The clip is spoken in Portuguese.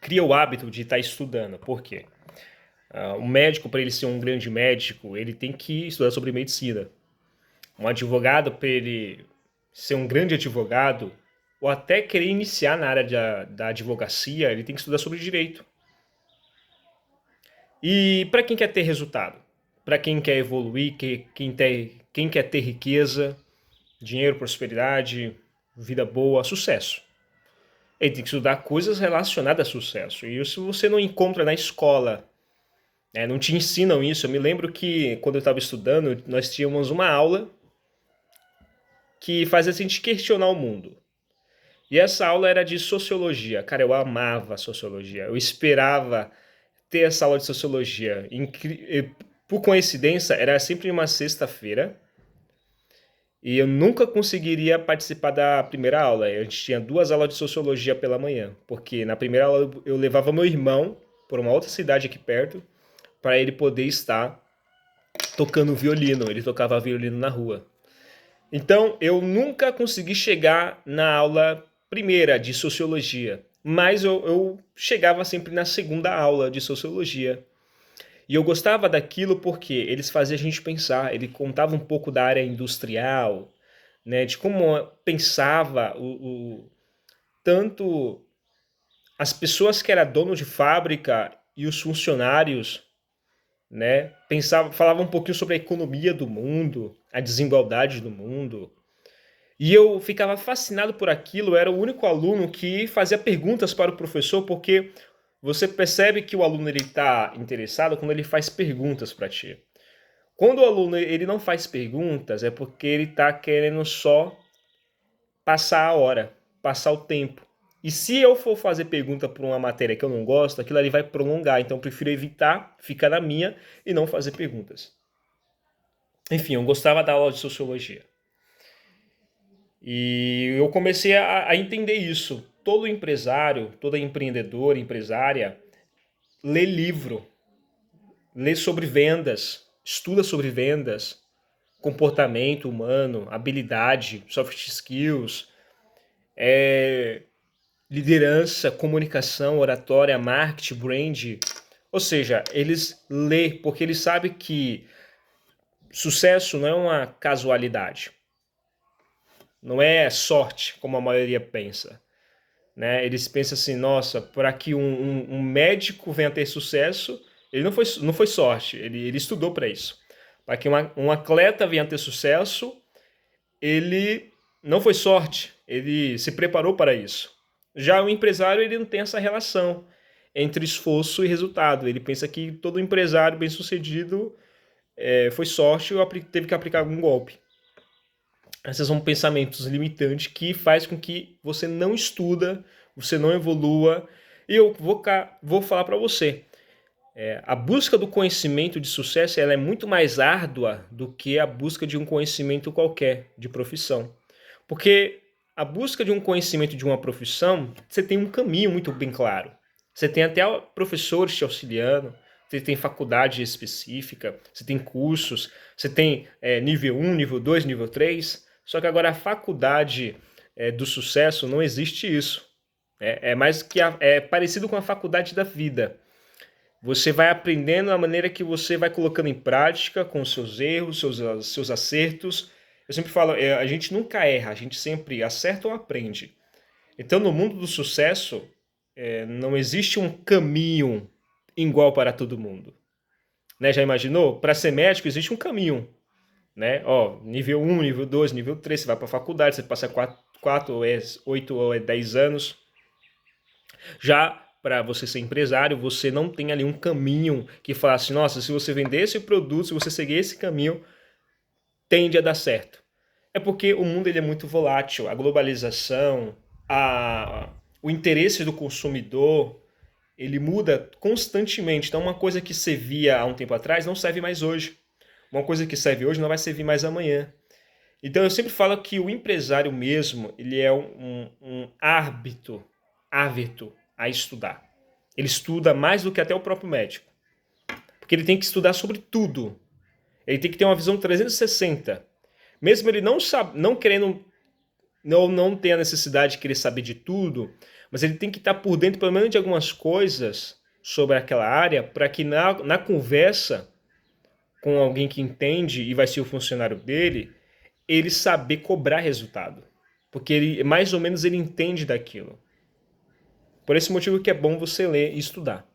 cria o hábito de estar estudando. Por quê? O médico, para ele ser um grande médico, ele tem que estudar sobre medicina. Um advogado, para ele ser um grande advogado, ou até querer iniciar na área da advocacia, ele tem que estudar sobre direito. E para quem quer ter resultado, para quem quer evoluir, quem quer ter riqueza, dinheiro, prosperidade, vida boa, sucesso. Ele tem que estudar coisas relacionadas a sucesso. E isso você não encontra na escola. Não te ensinam isso. Eu me lembro que quando eu estava estudando, nós tínhamos uma aula que fazia a gente questionar o mundo. E essa aula era de sociologia. Cara, eu amava sociologia. Eu esperava ter essa aula de sociologia. Por coincidência, era sempre uma sexta-feira. E eu nunca conseguiria participar da primeira aula. A gente tinha duas aulas de sociologia pela manhã. Porque na primeira aula eu levava meu irmão para uma outra cidade aqui perto, para ele poder estar tocando violino. Ele tocava violino na rua. Então eu nunca consegui chegar na aula primeira de sociologia. Mas eu chegava sempre na segunda aula de sociologia. E eu gostava daquilo porque eles faziam a gente pensar, ele contava um pouco da área industrial, né, de como pensava tanto as pessoas que eram dono de fábrica e os funcionários, né, falava um pouquinho sobre a economia do mundo, a desigualdade do mundo. E eu ficava fascinado por aquilo, eu era o único aluno que fazia perguntas para o professor, porque você percebe que o aluno está interessado quando ele faz perguntas para ti. Quando o aluno ele não faz perguntas, é porque ele está querendo só passar a hora, passar o tempo. E se eu for fazer pergunta por uma matéria que eu não gosto, aquilo ali vai prolongar. Então eu prefiro evitar, ficar na minha e não fazer perguntas. Enfim, eu gostava da aula de sociologia. E eu comecei a entender isso. Todo empresário, toda empreendedora, empresária, lê livro, lê sobre vendas, estuda sobre vendas, comportamento humano, habilidade, soft skills, liderança, comunicação, oratória, marketing, brand. Ou seja, eles lê porque eles sabem que sucesso não é uma casualidade. Não é sorte, como a maioria pensa. Né? Eles pensam assim, nossa, para que um médico venha ter sucesso, ele não foi sorte, ele estudou para isso. Para que um atleta venha ter sucesso, ele não foi sorte, ele se preparou para isso. Já o empresário, ele não tem essa relação entre esforço e resultado. Ele pensa que todo empresário bem-sucedido foi sorte ou teve que aplicar algum golpe. Esses são pensamentos limitantes que faz com que você não estuda, você não evolua. E eu vou falar para você, a busca do conhecimento de sucesso ela é muito mais árdua do que a busca de um conhecimento qualquer de profissão. Porque a busca de um conhecimento de uma profissão, você tem um caminho muito bem claro. Você tem até professores te auxiliando, você tem faculdade específica, você tem cursos, você tem nível 1, nível 2, nível 3. Só que agora a faculdade do sucesso não existe isso. É parecido com a faculdade da vida. Você vai aprendendo a maneira que você vai colocando em prática com os seus erros, seus acertos. Eu sempre falo, a gente nunca erra, a gente sempre acerta ou aprende. Então, no mundo do sucesso, não existe um caminho igual para todo mundo. Né? Já imaginou? Para ser médico, existe um caminho. Né? Nível 1, nível 2, nível 3, você vai para a faculdade, você passa 4 ou 8 ou 10 anos. Já para você ser empresário, você não tem ali um caminho que fala assim, nossa, se você vender esse produto, se você seguir esse caminho, tende a dar certo. É porque o mundo ele é muito volátil, a globalização, o interesse do consumidor, ele muda constantemente. Então uma coisa que servia há um tempo atrás não serve mais hoje. Uma coisa que serve hoje não vai servir mais amanhã. Então eu sempre falo que o empresário mesmo, ele é um árbitro a estudar. Ele estuda mais do que até o próprio médico. Porque ele tem que estudar sobre tudo. Ele tem que ter uma visão 360. Mesmo ele não querendo, não ter a necessidade de querer saber de tudo, mas ele tem que estar por dentro pelo menos de algumas coisas sobre aquela área para que na conversa com alguém que entende e vai ser o funcionário dele, ele saber cobrar resultado. Porque ele, mais ou menos ele entende daquilo. Por esse motivo que é bom você ler e estudar.